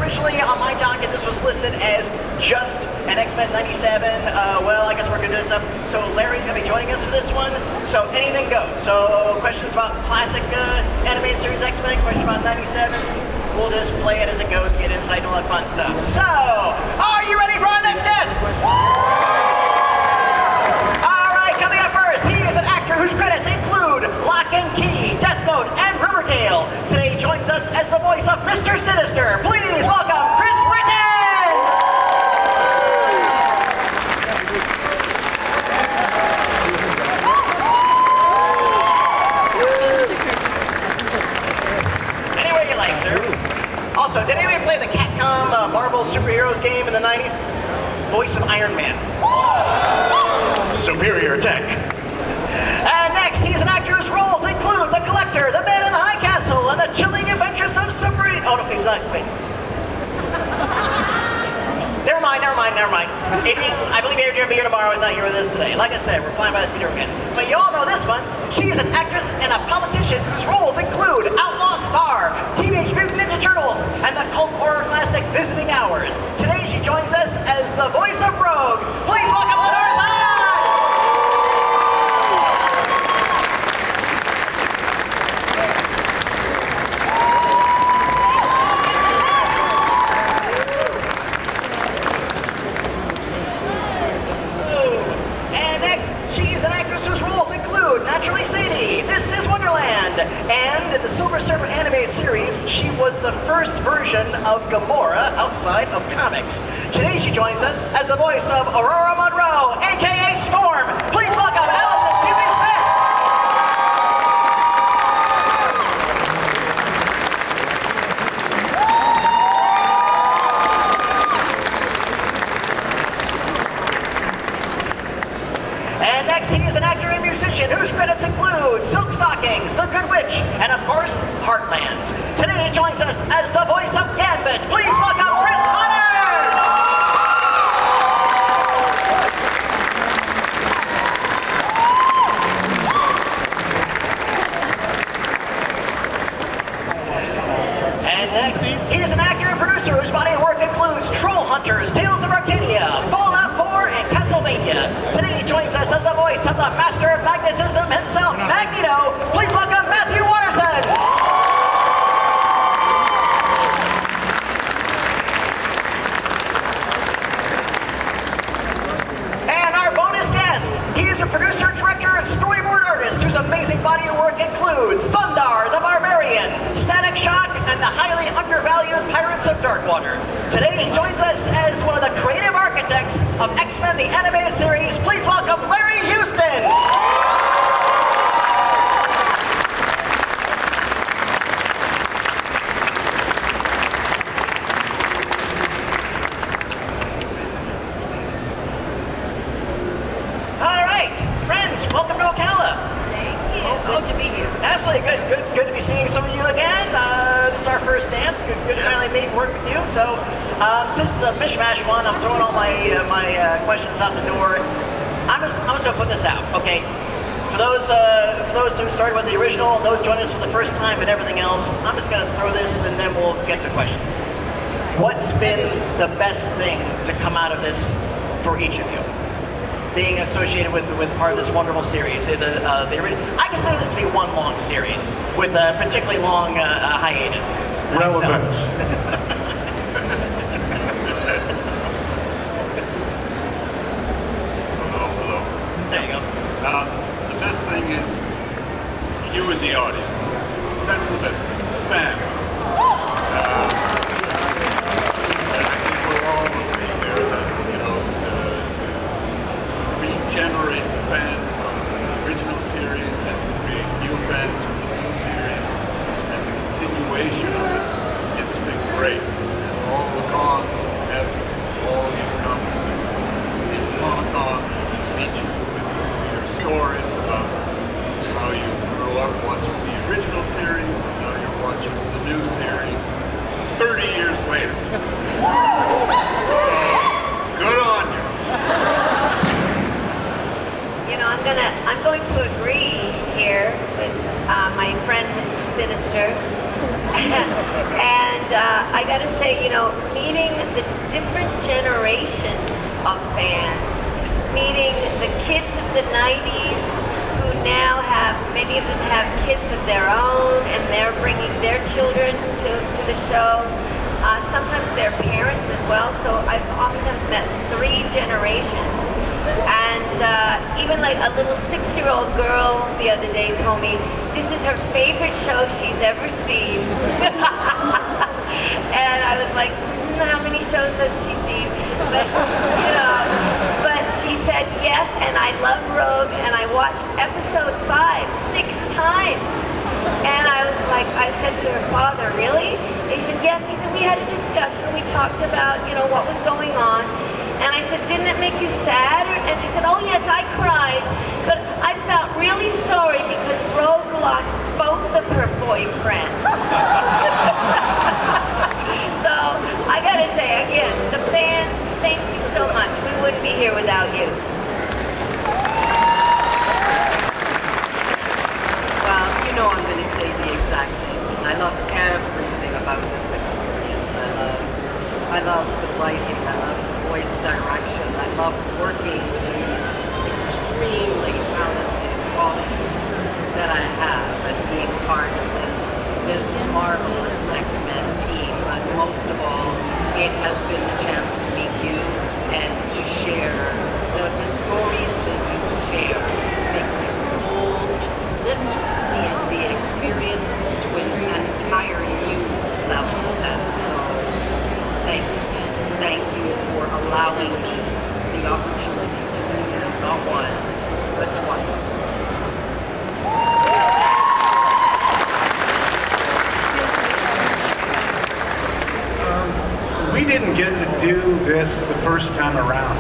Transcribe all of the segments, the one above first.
originally on my docket, this was listed as just an X-Men 97. Well, I guess we're going to do this up. So Larry's going to be joining us for this one. So anything goes. So questions about classic animated series X-Men, question about 97. We'll just play it as it goes, get insight and all that fun stuff. So, are you ready for our next guest? All right, coming up first, he is an actor whose credits include Lock and Key, Death Note, and Riverdale. Today he joins us as the voice of Mr. Sinister. Please welcome Chris Britton! Anyway you like, sir. Also, did anybody play the Capcom Marvel Superheroes game in the 90s? Voice of Iron Man. Superior tech. And next, he's an actor whose roles include The Collector, The Man in the High Castle, and The Chilling Adventures of Sabrina. Oh, no, he's not. Wait. Never mind. I believe Adrian will be here tomorrow. He's not here with us today. Like I said, we're flying by the seat of our pants. But you all know this one. She is an actress and a politician whose roles include Outlaw Star, Teenage Mutant Ninja Turtles, and the cult horror classic Visiting Hours. Today she joins us as the voice of Rogue. Please welcome Lenore Zann! Naturally Sadie, This is Wonderland, and in the Silver Surfer animated series, she was the first version of Gamora outside of comics. Today she joins us as the voice of Aurora Monroe, aka Storm. Please welcome Alison Sealy-Smith. And next, he is an actor and musician whose credits include Silk Stockings, The Good Witch, and of course, Heartland. Today he joins us as the voice of Gambit. Please welcome Chris Potter! And next, he is an actor and producer whose body of work includes Troll Hunters, Tales of Arcadia, Fallout 4, and Castlevania. Today he joins us as the voice of the master of magnetism himself, Magneto. Please welcome Matthew Waterson. And our bonus guest, he is a producer, director, and storyboard artist whose amazing body of work includes Thundar the Barbarian, Static Shock, and the highly undervalued Pirates of Darkwater. Today he joins us as one of the creative architects of X-Men the Animated Series. Please welcome Larry Houston! All right, friends, welcome to Ocala. Thank you. Good to be here. Absolutely, good to be seeing some of you again. This is our first dance. Good to finally meet and work with you. So, since it's a mishmash one, I'm throwing all my questions out the door. I'm just gonna put this out, okay? For those who started with the original, those joining us for the first time, and everything else, I'm just gonna throw this, and then we'll get to questions. What's been the best thing to come out of this for each of you? Being associated with part of this wonderful series. I consider this to be one long series with a particularly long hiatus. Relevance. Hello. There you go. The best thing is you and the audience. That's the best thing. The fans. I think we're all agree there that, to regenerate the fans from the original series and create new fans from the new series and the continuation of it, it's been great. And all the cons have all you come to these Comic Cons and meet you and listen to your stories about how you grew up watching the original series and now you're watching the new series 30 years later. So, good on you. I'm going to agree here with my friend Mr. Sinister, and And I gotta say, meeting the different generations of fans, meeting the kids of the 90s who now many of them have kids of their own, and they're bringing their children to the show. Sometimes their parents as well, so I've oftentimes met 3 generations. And even like a little 6-year-old girl the other day told me this is her favorite show she's ever seen. And I was like, how many shows has she seen? But, but she said yes, and I love Rogue, and I watched episode 5 6 times. And I was like, I said to her father, really? He said, yes. He said, we had a discussion. We talked about, what was going on. And I said, didn't it make you sad? And she said, oh yes, I cried. But I felt really sorry because Rogue lost both of her boyfriends. So I gotta say, again, the fans, thank you so much. We wouldn't be here without you. Well, I'm going to say the exact same thing. I love everything about this experience. I love the writing. I love the voice direction. I love working with these extremely talented colleagues that I have and being part of this marvelous X-Men team. But most of all, it has been the chance to meet you and to share the stories that you share. Make this whole, just lift the experience to an entire new level. And so, thank you. Thank you for allowing me the opportunity to do this, not once, but twice. We didn't get to do this the first time around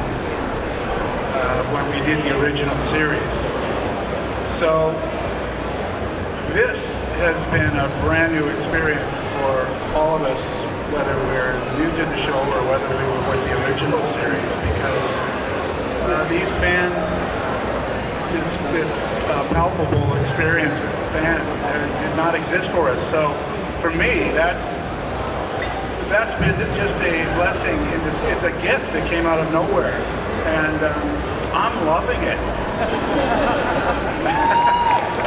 when we did the original series. So this has been a brand new experience for all of us, whether we're new to the show or whether we were with the original series, because these this palpable experience with the fans did not exist for us. So for me, that's been just a blessing. It's a gift that came out of nowhere, and I'm loving it.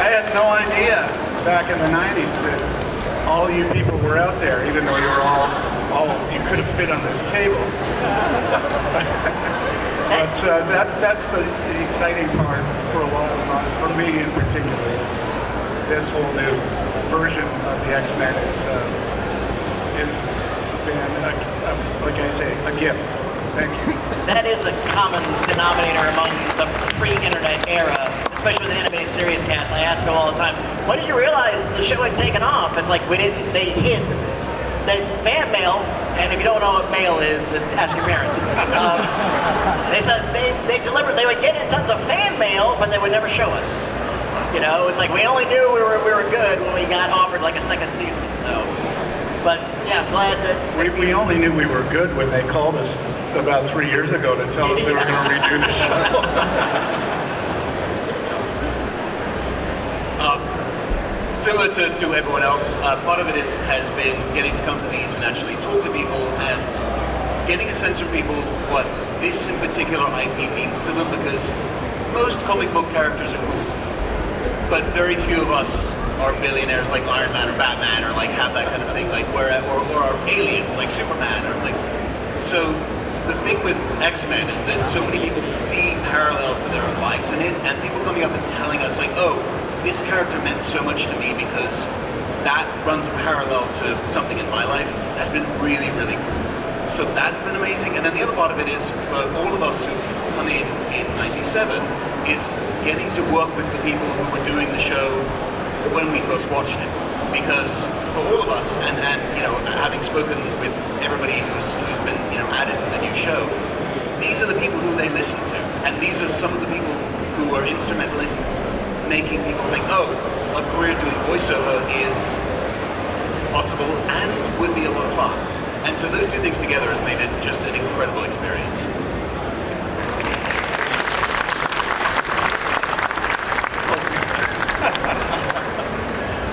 I had no idea back in the 90s that all you people were out there, even though you were all you could have fit on this table. But that's the exciting part for a lot of us, for me in particular, is this whole new version of the X-Men is been, like I say, a gift. Thank you. That is a common denominator among the pre-internet era, especially with the animated series cast. I ask them all the time, when did you realize the show had taken off? It's like they hid the fan mail, and if you don't know what mail is, ask your parents. They said they would get in tons of fan mail, but they would never show us. It's like we only knew we were good when we got offered like a second season. So, but yeah, I'm glad that we only knew we were good when they called us about 3 years ago to tell us they were going to redo the show. Similar to everyone else, part of it has been getting to come to these and actually talk to people and getting a sense from people what this in particular IP means to them, because most comic book characters are cool, but very few of us are billionaires like Iron Man or Batman, or like have that kind of thing, like or are aliens like Superman, or like. So the thing with X-Men is that so many people see parallels to their own lives in it, and people coming up and telling us like, oh, this character meant so much to me because that runs parallel to something in my life, has been really, really cool. So that's been amazing. And then the other part of it is, for all of us who've come in '97, is getting to work with the people who were doing the show when we first watched it. Because for all of us, and having spoken with everybody who's been added to the new show, these are the people who they listen to, and these are some of the people who are instrumental in making people think, oh, a career doing voiceover is possible and would be a lot of fun. And so those two things together has made it just an incredible experience.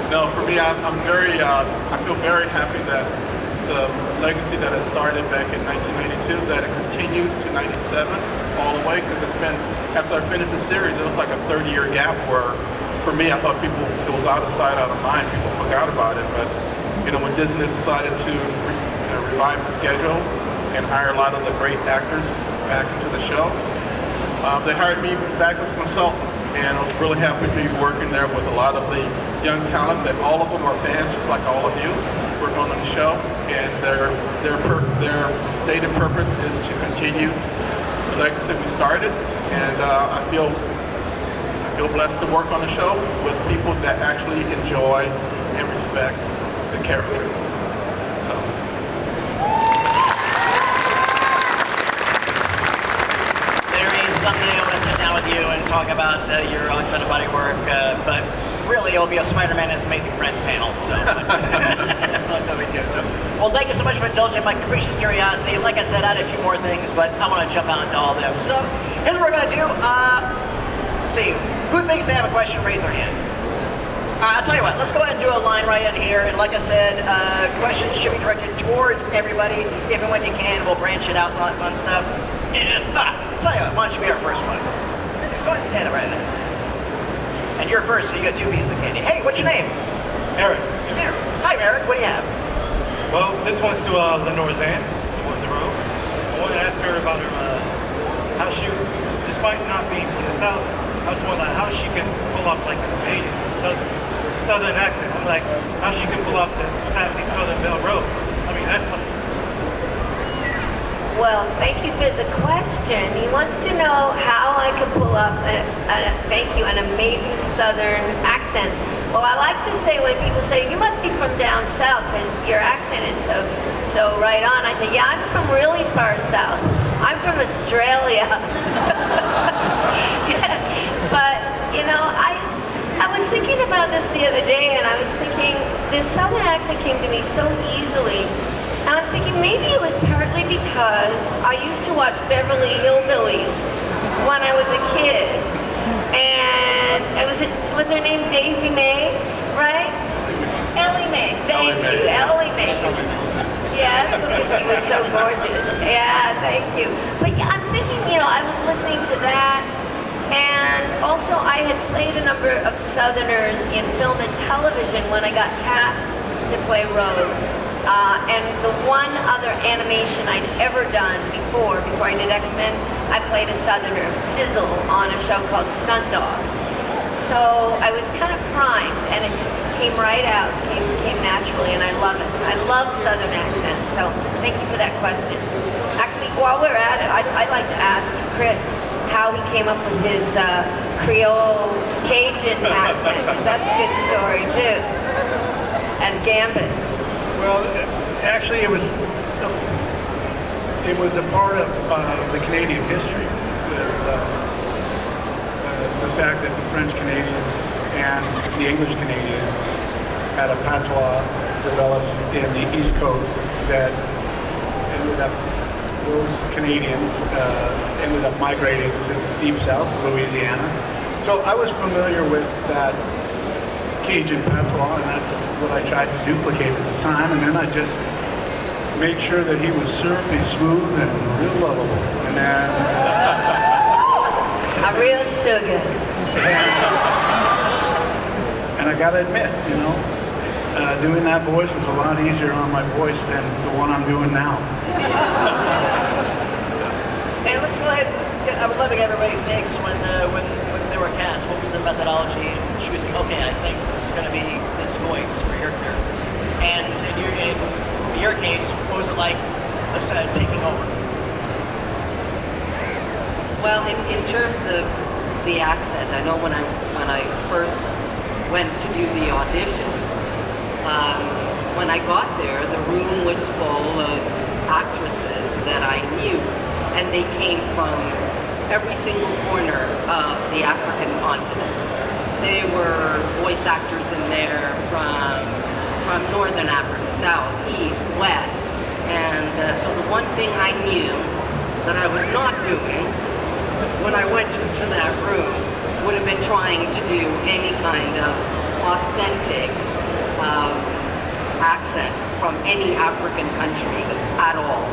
No, for me, I feel very happy that the legacy that I started back in 1992, that it continued to 97 all the way, because it's been, after I finished the series, there was like a 30-year gap where, for me, I thought it was out of sight, out of mind, people forgot about it, but, when Disney decided to revive the schedule and hire a lot of the great actors back into the show, they hired me back as a consultant, and I was really happy to be working there with a lot of the young talent that all of them are fans, just like all of you, work on the show, and their stated purpose is to continue the legacy we started, and I feel blessed to work on the show with people that actually enjoy and respect the characters. So. Someday I want to sit down with you and talk about your unexpected body work, but really it'll be a Spider-Man and His Amazing Friends panel, so I'll tell you too. So, well, thank you so much for indulging my capricious curiosity. Like I said, I had a few more things, but I want to jump out into all of them. So, here's what we're going to do. Let's see, who thinks they have a question, raise their hand. I'll tell you what, let's go ahead and do a line right in here, and like I said, questions should be directed towards everybody. If and when you can, we'll branch it out and all that fun stuff. And, tell you what, why don't you be our first one? Go ahead and stand up right there. And you're first, so you got 2 pieces of candy. Hey, what's your name? Eric. Eric. Hi, Eric. What do you have? Well, this one's to Lenore Zann, who was a rogue. I wanted to ask her about her, how she, despite not being from the South, I was wondering how she can pull off like an amazing Southern accent. I'm like, how she can pull off the sassy Southern Belle Rogue. I mean, that's something. Well, thank you for the question. He wants to know how I could pull off an amazing Southern accent. Well, I like to say when people say, you must be from down south because your accent is so right on. I say, yeah, I'm from really far south. I'm from Australia. But, I was thinking about this the other day, and I was thinking, the Southern accent came to me so easily. And I'm thinking maybe it was partly because I used to watch Beverly Hillbillies when I was a kid. And was her name Daisy Mae, right? Ellie Mae, thank you, Ellie Mae. Yes, because she was so gorgeous. Yeah, thank you. But yeah, I'm thinking, I was listening to that. And also I had played a number of Southerners in film and television when I got cast to play Rogue. And the one other animation I'd ever done before I did X-Men, I played a Southerner, Sizzle, on a show called Stunt Dogs. So I was kind of primed, and it just came right out, came naturally, and I love it. I love Southern accents, so thank you for that question. Actually, while we're at it, I'd like to ask Chris how he came up with his Creole Cajun accent, because that's a good story too, as Gambit. Well, actually, it was a part of the Canadian history, with the fact that the French Canadians and the English Canadians had a patois developed in the East Coast that those Canadians ended up migrating to the Deep South, to Louisiana. So I was familiar with that Cajun patois, and that's what I tried to duplicate at the time, and then I just made sure that he was syrupy smooth and real lovable, and then a real sugar. And I gotta admit, doing that voice was a lot easier on my voice than the one I'm doing now. And let's go ahead. I would love to get everybody's takes when they were cast. What was the methodology? And she was okay. I think this is going to be this voice for your characters. And in your case, what was it like taking over? Well, in terms of the accent, I know when I first went to do the audition, when I got there, the room was full of actresses that I knew, and they came from every single corner of the African continent. There were voice actors in there from Northern Africa, South, East, West, and so the one thing I knew that I was not doing when I went into that room would have been trying to do any kind of authentic accent from any African country at all.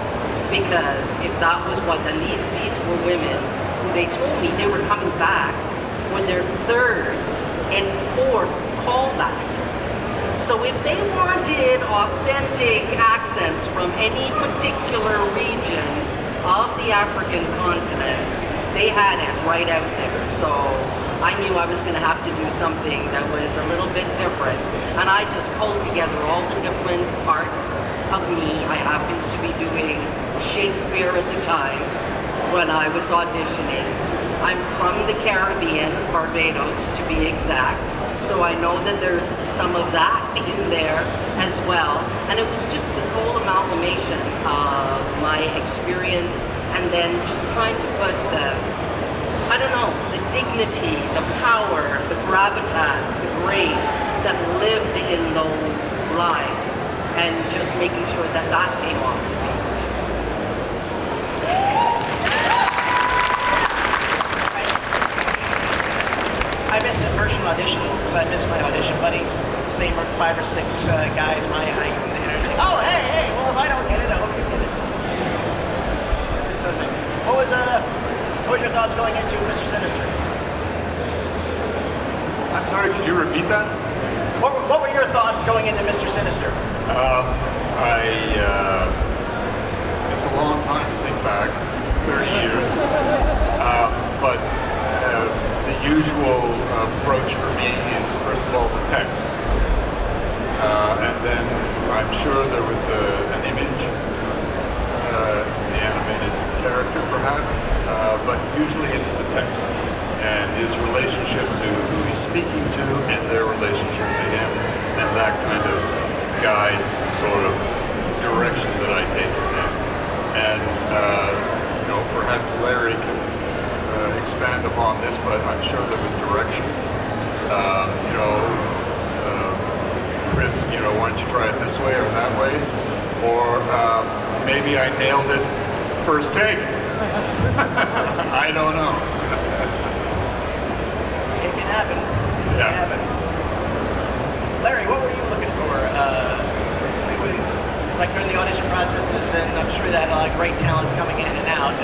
Because if that was what, and these were women who they told me they were coming back for their third and fourth callback. So if they wanted authentic accents from any particular region of the African continent, they had it right out there. So I knew I was going to have to do something that was a little bit different. And I just pulled together all the different parts of me. I happened to be doing Shakespeare at the time when I was auditioning. I'm from the Caribbean, Barbados to be exact. So I know that there's some of that in there as well. And it was just this whole amalgamation of my experience and then just trying to put the, I don't know, the dignity, the power, the gravitas, the grace that lived in those lines and just making sure that that came off the page. I miss in-person auditions because I miss my audition buddies. The same 5 or 6 guys my height and energy. Oh, hey, well, if I don't get it, I hope you get it. Miss those things. What was your thoughts going into Mr. Sinister? I'm sorry, could you repeat that? What were your thoughts going into Mr. Sinister? It's a long time to think back, 30 years. But the usual approach for me is, first of all, the text. And then I'm sure there was an image, the animated character perhaps, but usually it's the text and his relationship to who he's speaking to and their relationship to him, and that kind of guides the sort of direction that I take in him. And perhaps Larry can expand upon this, but I'm sure there was direction. Chris, why don't you try it this way or that way? Or maybe I nailed it first take. I don't know. It can happen. It Yeah. can happen. Larry, what were you looking for? It's like during the audition processes, and I'm sure you had a lot of great talent coming in and out.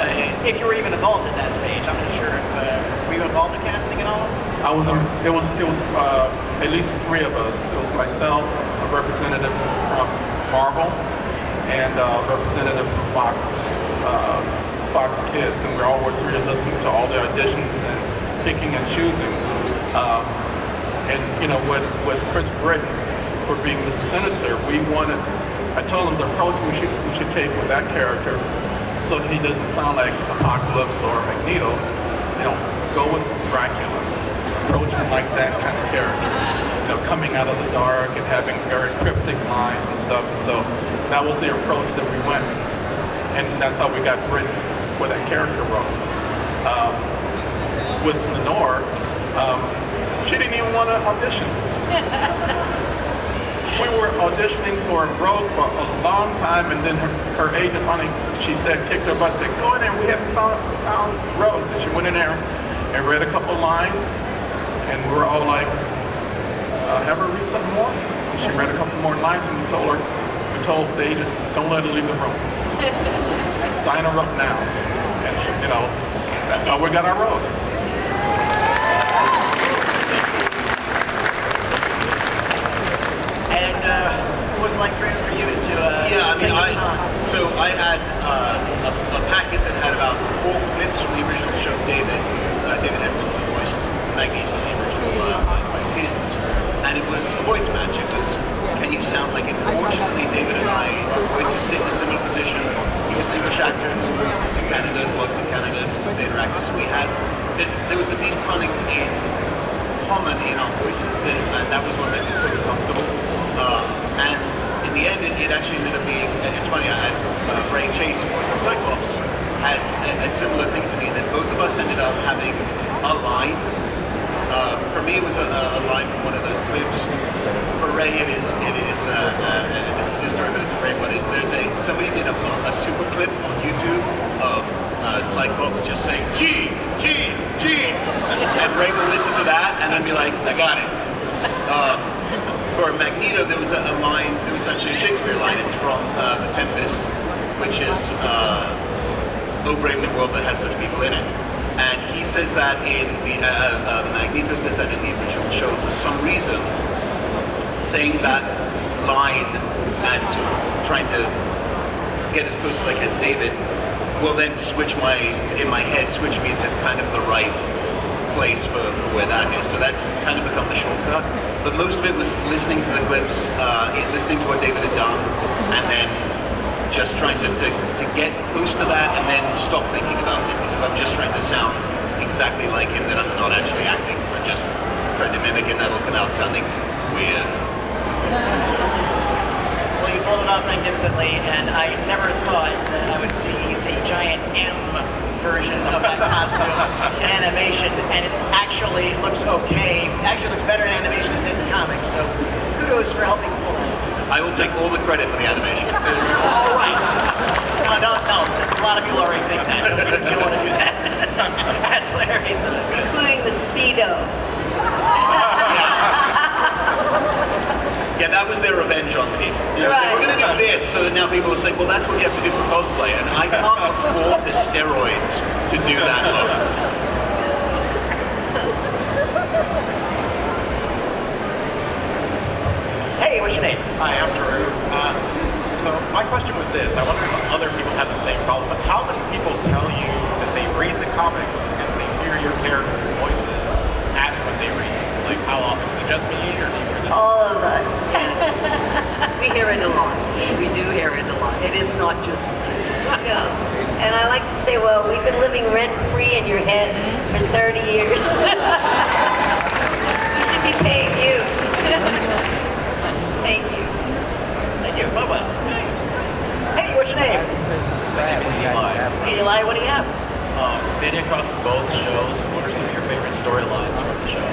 If you were even involved in that stage, I'm not sure if were you involved in casting at all? I was. It was at least 3 of us. It was myself, a representative from Marvel, and a representative from Fox Kids, and we all were 3 listening to all the auditions and picking and choosing. With Chris Britton for being Mr. Sinister, I told him the approach we should take with that character, so he doesn't sound like Apocalypse or Magneto. Go with Dracula. Approach him like that kind of character. Coming out of the dark and having very cryptic lines and stuff. And so that was the approach that we went, and that's how we got Britton for that character role. With Lenore, she didn't even want to audition. We were auditioning for Rogue for a long time, and then her agent finally, kicked her butt, said, "Go in there, we haven't found Rogue." So she went in there and read a couple of lines, and we were all like, have her read something more? And she read a couple more lines, and we told the agent, don't let her leave the room. Sign her up now. And, that's how we got our Rogue. And what was it like for you to take the time? So I had a packet that had about 4 clips from the original show of David Edmund, who voiced Magneto in the original 5 seasons. And it was a voice match. It was, can you sound like it? Fortunately, David and I, our voices sit in a similar position. He was an English actor who moved to Canada and worked in Canada and was a theatre actor. So we had this, there was at least something in common in our voices, and that was what made me so comfortable. And in the end, it actually ended up being, it's funny, I had Ray Chase, who was a Cyclops, has a similar thing to me, that both of us ended up having a line. For me, it was a line from one of those clips. For Ray, it is this is his story, but it's a great one. Somebody did a super clip on YouTube of Cyclops just saying Gene, Gene, Gene, and Ray will listen to that and then be like, I got it. For Magneto, there was a line. There was actually which is Oh Brave New World that has such people in it. And he says that in the, Magneto says that in the original show. For some reason, saying that line and sort of trying to get as close as I can to David will then switch in my head, switch me into kind of the right place for where that is. So that's kind of become the shortcut. But most of it was listening to the clips, listening to what David had done, and then just trying to get close to that and then stop thinking about it. Because if I'm just trying to sound exactly like him, then I'm not actually acting. I'm just trying to mimic, and that'll come out sounding weird. Well, you pulled it off magnificently, and I never thought that I would see the giant M version of that costume in animation, and it actually looks okay. It actually looks better in animation than in comics, so kudos for helping pull that off. I will take all the credit for the animation. All right. No. A lot of people already think that. You don't want to do that. That's hilarious. Including the Speedo. Yeah, that was their revenge on me. They were saying, we're going to do this, so that now people will say, well, that's what you have to do for cosplay, and I can't afford the steroids to do that look. Hey, what's your name? Hi, I'm Drew. So my question was this. I wonder if other people have the same problem, but how many people tell you that they read the comics and they hear your character voices as what they read? Like, how often? Is it just me, or do you hear that? All of us. We hear it a lot. We do hear it a lot. It is not just you. No. And I like to say, well, we've been living rent-free in your head for 30 years. We should be paying you. Thank you. Thank you. Fun one. Hey, what's your name? My name is Eli. Eli, what do you have? Spanning across both shows, what are some of your favorite storylines from the show?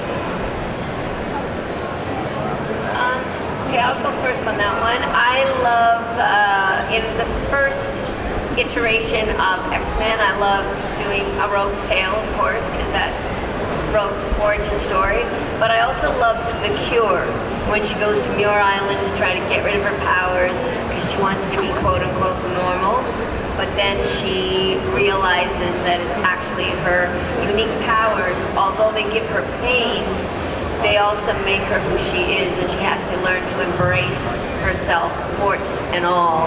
Okay, I'll go first on that one. I love, in the first iteration of X-Men, I loved doing a Rogue's Tale, of course, because that's Rogue's origin story. But I also loved The Cure, when she goes to Muir Island to try to get rid of her powers because she wants to be quote-unquote normal. But then she realizes that it's actually her unique powers, although they give her pain, they also make her who she is, and she has to learn to embrace herself, warts and all.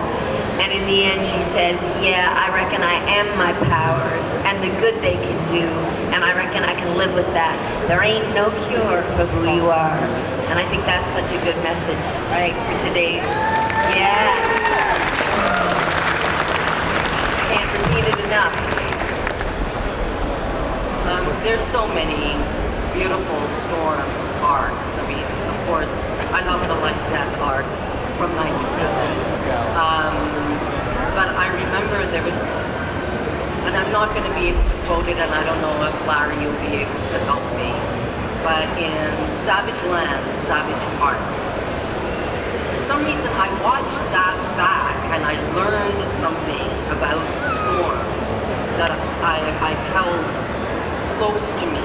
And in the end, she says, yeah, I reckon I am my powers and the good they can do, and I reckon I can live with that. There ain't no cure for who you are. And I think that's such a good message, right, for today's, yes. Can't repeat it enough. There's so many beautiful Storm arcs. I mean, of course, I love the Life Death arc from '97. But I remember there was, and I'm not going to be able to quote it, and I don't know if Larry you'll be able to help me, but in Savage Land, Savage Heart, for some reason I watched that back and I learned something about Storm that I've held close to me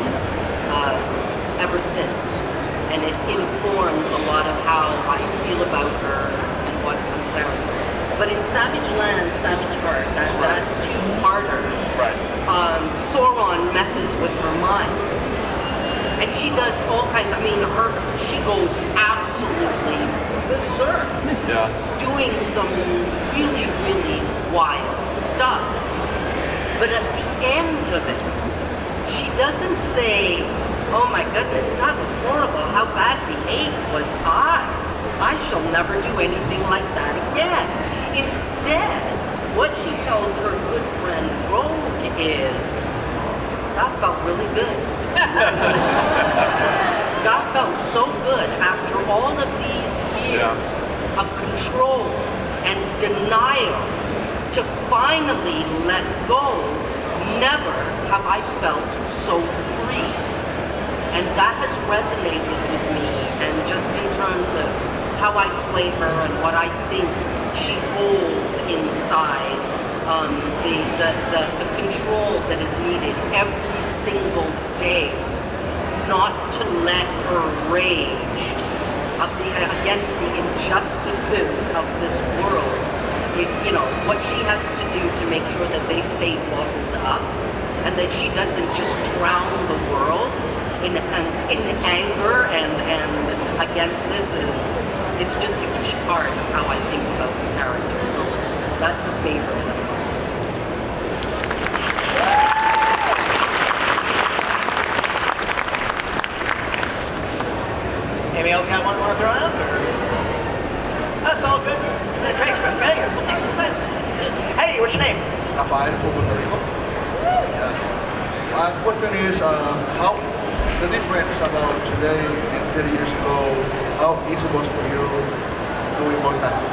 ever since, and it informs a lot of how I feel about her and what comes out. But in Savage Land, Savage Heart, that two-parter, Sauron messes with her mind, and she does all kinds. I mean, she goes absolutely berserk, doing some really, really wild stuff. But at the end of it, she doesn't say, oh my goodness, that was horrible. How bad behaved was I? I shall never do anything like that again. Instead, what she tells her good friend Rogue is, that felt really good. That felt so good after all of these years of control and denial to finally let go. Never have I felt so free. And that has resonated with me, and just in terms of how I play her and what I think she holds inside, the control that is needed every single day, not to let her rage against the injustices of this world you know, what she has to do to make sure that they stay bottled up and that she doesn't just drown the world in anger and against this it's just a key part of how I think about the character. So that's a favorite of mine. Anybody else got one more to throw out? Or? That's all good. Great. Next question. Hey, what's your name? Rafael from Puerto Rico. Yeah. My question is, how the difference about today and 30 years ago, how easy it was for you doing voice acting?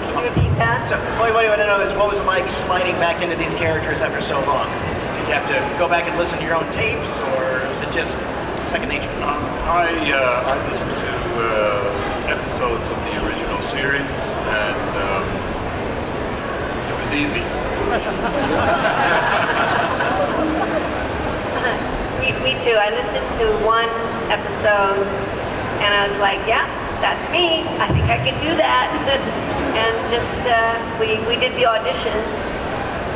Can you repeat that? So, what I want to know is, what was it like sliding back into these characters after so long? Did you have to go back and listen to your own tapes, or was it just second nature? I listened to episodes of the original series, and it was easy. Me too. I listened to one episode and I was like, yeah, that's me. I think I can do that. And just, we did the auditions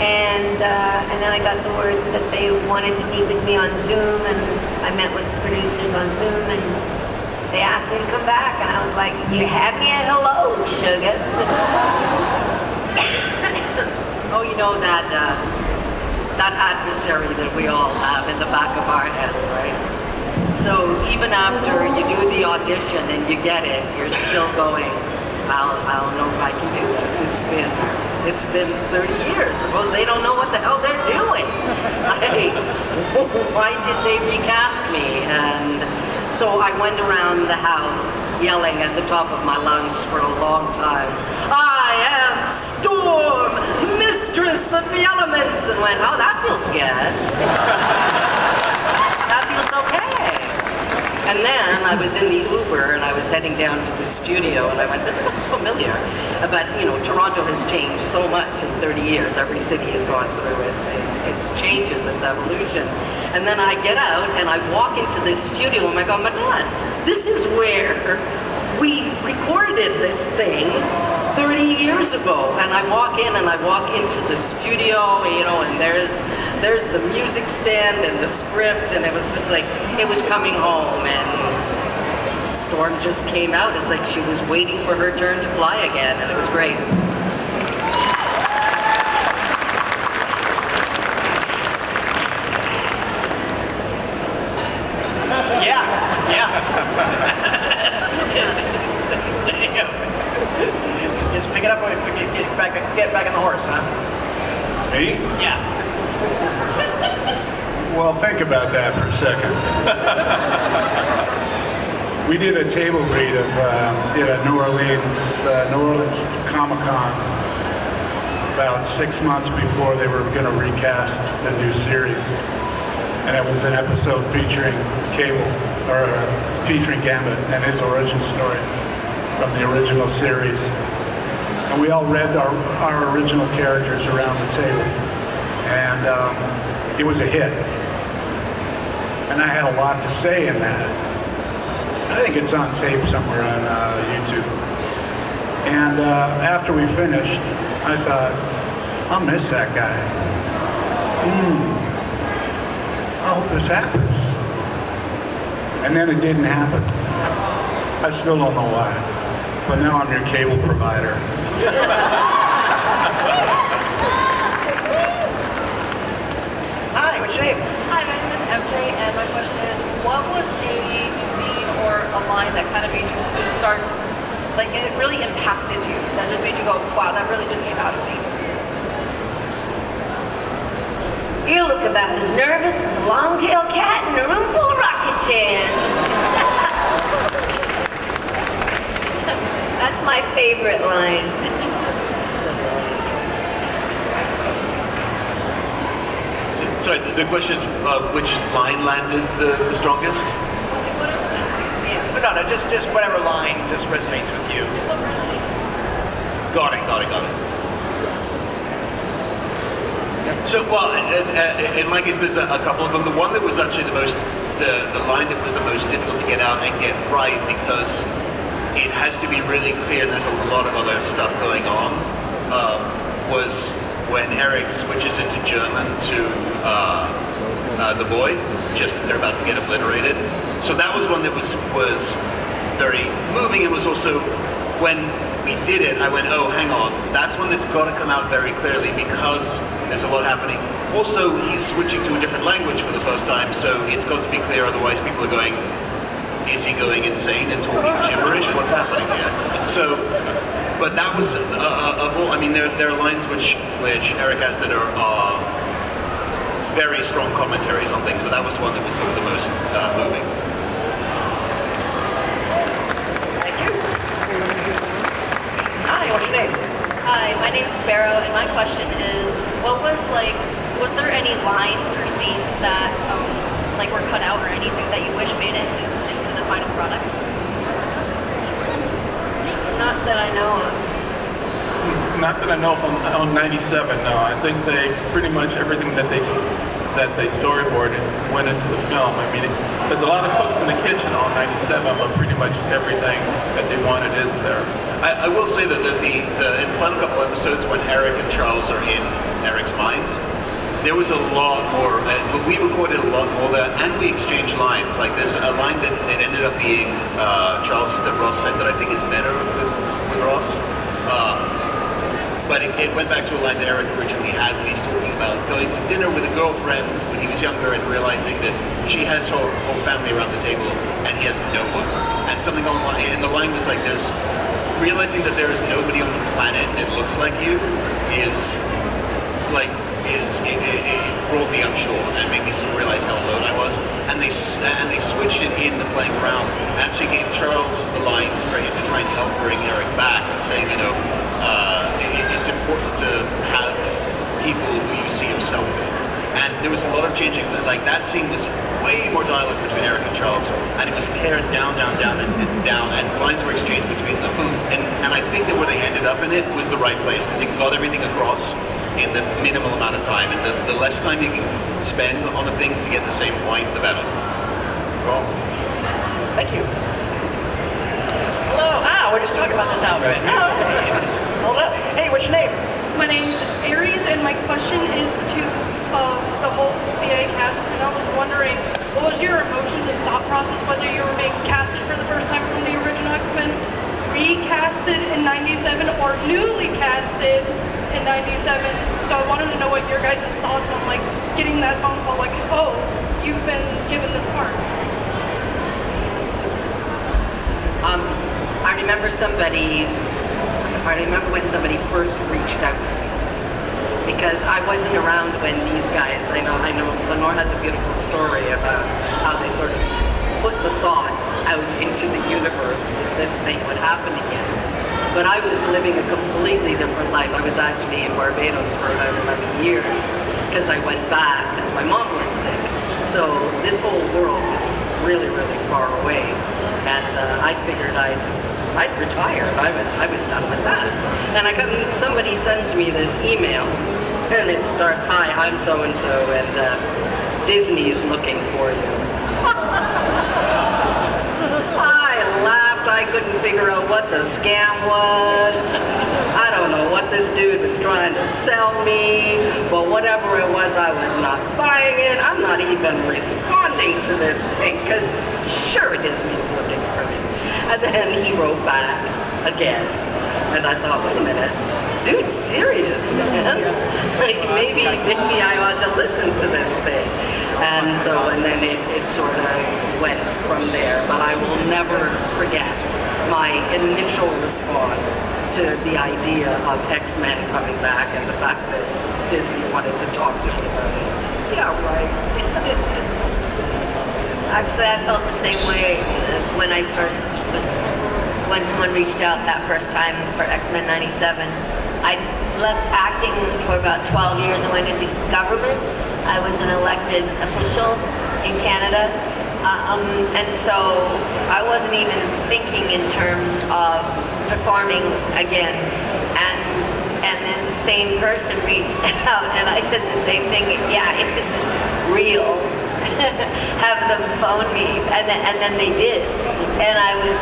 and then I got the word that they wanted to meet with me on Zoom, and I met with the producers on Zoom and they asked me to come back and I was like, you had me at hello, sugar. Oh, you know that adversary that we all have in the back of our heads, right? So even after you do the audition and you get it, you're still going, I don't know if I can do this. It's been 30 years. Suppose they don't know what the hell they're doing. Why did they recast me? And so I went around the house yelling at the top of my lungs for a long time, I am Storm, mistress of the elements, and went, oh, that feels good. That feels okay. And then I was in the Uber and I was heading down to the studio and I went, this looks familiar. But, you know, Toronto has changed so much in 30 years. Every city has gone through its changes, its evolution. And then I get out and I walk into this studio and I go, oh my God, this is where we recorded this thing 30 years ago. And I walk in and I walk into the studio, you know, and there's the music stand and the script, and it was just like, it was coming home, and Storm just came out. It's like she was waiting for her turn to fly again, and it was great. Yeah. There you go. Just pick it up and get back on the horse, huh? Me? Yeah. Well, think about that for a second. We did a table read of New Orleans Comic Con about 6 months before they were going to recast the new series, and it was an episode featuring Cable, or featuring Gambit and his origin story from the original series. And we all read our original characters around the table, and it was a hit. And I had a lot to say in that. I think it's on tape somewhere on YouTube. And after we finished, I thought, I'll miss that guy. I hope this happens. And then it didn't happen. I still don't know why. But now I'm your cable provider. Hi, what's your name? Hi, my name is MJ, and my question is, what was a scene or a line that kind of made you just start, like it really impacted you, that just made you go, wow, that really just came out of me? You look about as nervous as a long-tailed cat in a room full of rocking chairs. That's my favorite line. Sorry, the question is which line landed the strongest? No, just whatever line just resonates with you. Got it. So, well, in my case, there's a couple of them. The one that was actually the line that was the most difficult to get out and get right, because it has to be really clear, and there's a lot of other stuff going on, was when Eric switches into German to the boy, just as they're about to get obliterated. So that was one that was very moving. It was also, when we did it, I went, oh, hang on, that's one that's got to come out very clearly because there's a lot happening. Also, he's switching to a different language for the first time, so it's got to be clear, otherwise people are going, is he going insane and talking gibberish? What's happening here? So, but that was I mean, there are lines which Eric has that are very strong commentaries on things, but that was one that was sort of the most moving. Thank you. Hi, what's your name? Hi, my name's Sparrow, and my question is, was there any lines or scenes that were cut out or anything that you wish made it into the final product? Not that I know of. Not that I know of on 97, no. I think they pretty much everything that they storyboarded went into the film. I mean, there's a lot of cooks in the kitchen on 97, but pretty much everything that they wanted is there. I will say that in the final couple episodes when Eric and Charles are in Eric's mind, there was a lot more, we recorded a lot more there, and we exchanged lines. Like there's a line that ended up being Charles's that Ross said that I think is better with Ross. But it went back to a line that Eric originally had when he's talking about going to dinner with a girlfriend when he was younger and realizing that she has her whole family around the table and he has no one. And something along the line, and the line was like this, realizing that there is nobody on the planet that looks like you it brought me up short and made me sort of realize how alone I was. And they switched it in the playing around and actually gave Charles the line for him to try and help bring Eric back and saying, it's important to have people who you see yourself in. And there was a lot of changing. Like that scene was way more dialogue between Eric and Charles, and it was pared down, and lines were exchanged between them. And I think that where they ended up in it was the right place because it got everything across in the minimal amount of time, and the less time you can spend on a thing to get the same point, the better. Cool. Thank you. Hello. We're just talking about this outfit. Oh, okay. Hold up. Hey, what's your name? My name's Aries, and my question is to the whole VA cast. And I was wondering, what was your emotions and thought process whether you were being casted for the first time from the original X-Men, recasted in 97, or newly casted in 97? So I wanted to know what your guys' thoughts on getting that phone call, oh, you've been given this part. I remember when somebody first reached out to me, because I wasn't around when these guys, I know Lenore has a beautiful story about how they sort of put the thoughts out into the universe that this thing would happen again. But I was living a completely different life. I was actually in Barbados for about 11 years because I went back because my mom was sick. So this whole world was really, really far away. And I figured I'd retire. I was done with that. And somebody sends me this email and it starts, "Hi, I'm so-and-so and Disney's looking for you." I laughed. I couldn't figure out what the scam was. I don't know what this dude was trying to sell me, but whatever it was, I was not buying it. I'm not even responding to this thing because sure Disney's looking for me. And then he wrote back again, and I thought, wait a minute, dude's serious, man. Maybe I ought to listen to this thing. And then it sort of went from there. But I will never forget my initial response to the idea of X-Men coming back and the fact that Disney wanted to talk to me about it. Yeah, right. Actually, I felt the same way when someone reached out that first time for X-Men 97. I left acting for about 12 years and went into government. I was an elected official in Canada. And so I wasn't even thinking in terms of performing again. And then the same person reached out and I said the same thing. Yeah, if this is real, have them phone me. And then they did. And I was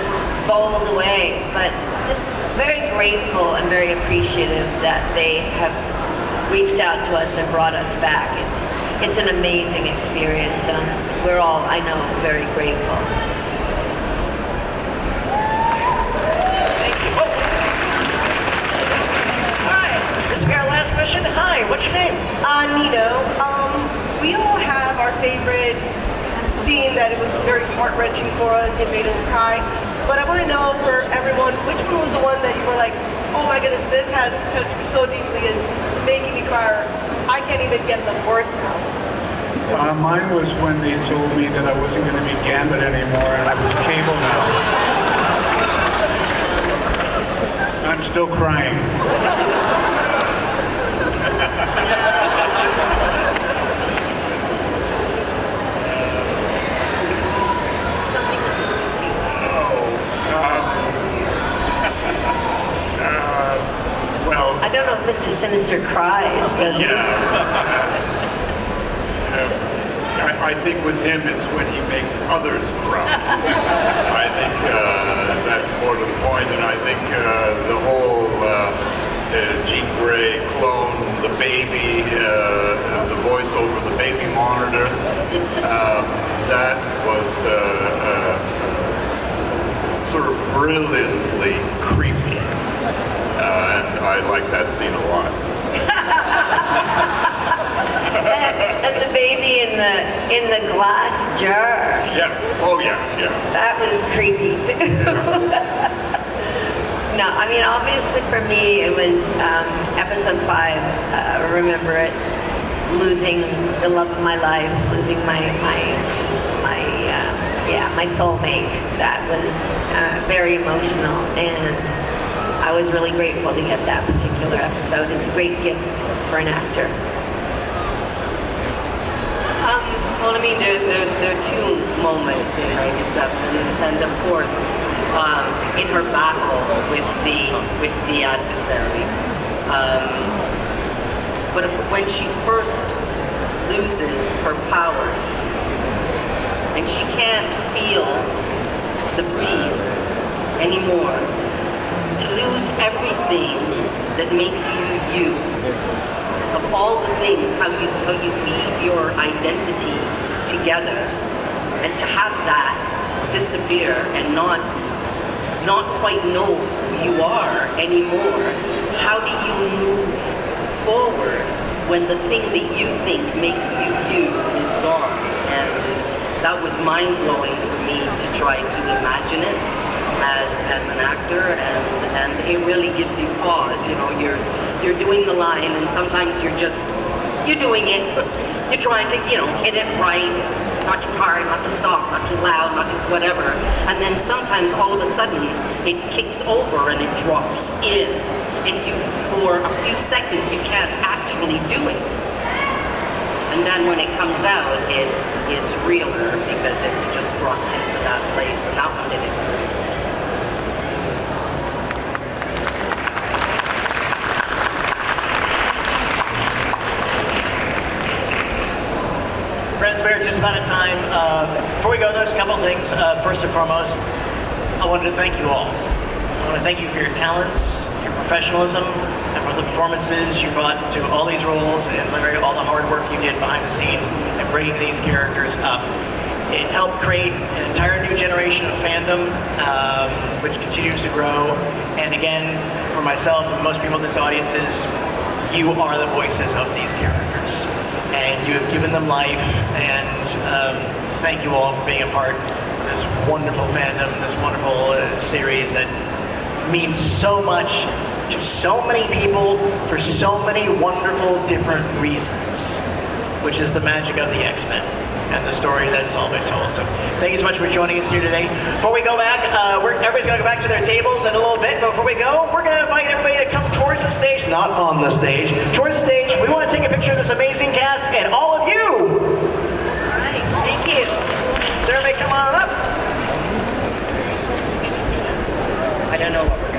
bowled away, but just very grateful and very appreciative that they have reached out to us and brought us back. It's an amazing experience, and we're all, I know, very grateful. Thank you. Oh. Hi, this will be our last question. Hi, what's your name? Nino. We all have our favorite scene that it was very heart-wrenching for us. It made us cry. But I want to know for everyone, which one was the one that you were like, oh my goodness, this has touched me so deeply, is making me cry, or I can't even get the words out? Mine was when they told me that I wasn't going to be Gambit anymore and I was Cable now. I'm still crying. I don't know if Mr. Sinister cries, does he? I think with him it's when he makes others cry. I think that's more to the point, and I think the whole Jean Grey clone, the baby, the voice over the baby monitor, that was sort of brilliantly creepy. And I like that scene a lot. And the baby in the glass jar. Yeah. Oh yeah. Yeah. That was creepy too. No, I mean obviously for me it was episode 5. Remember it, losing the love of my life, losing my soulmate. That was very emotional, and I was really grateful to get that particular episode. It's a great gift for an actor. Well, I mean, there are two moments in '97, and of course, in her battle with the adversary. But when she first loses her powers, and she can't feel the breeze anymore, to lose everything that makes you. Of all the things, how you weave your identity together, and to have that disappear and not quite know who you are anymore. How do you move forward when the thing that you think makes you is gone? And that was mind-blowing for me to try to imagine it as an actor, and it really gives you pause. You know, you're doing the line, and sometimes you're doing it. You're trying to, hit it right, not too hard, not too soft, not too loud, not too whatever. And then sometimes all of a sudden it kicks over and it drops in, and for a few seconds you can't actually do it. And then when it comes out, it's realer because it's just dropped into that place, and that one did it for me. Friends, we're just about out of time. Before we go, there's a couple of things. First and foremost, I wanted to thank you all. I want to thank you for your talents, your professionalism, and for the performances you brought to all these roles, and literally all the hard work you did behind the scenes and bringing these characters up. It helped create an entire new generation of fandom, which continues to grow. And again, for myself and most people in this audience, you are the voices of these characters. And you have given them life, and thank you all for being a part of this wonderful fandom, this wonderful series that means so much to so many people for so many wonderful different reasons, which is the magic of the X-Men and the story that has all been told. So thank you so much for joining us here today. Before we go back, everybody's going to go back to their tables in a little bit, but before we go, we're going to invite everybody to come towards the stage, not on the stage, towards the stage. We want to take a picture of this amazing cast and all of you. All right, thank you. So everybody come on up. I don't know what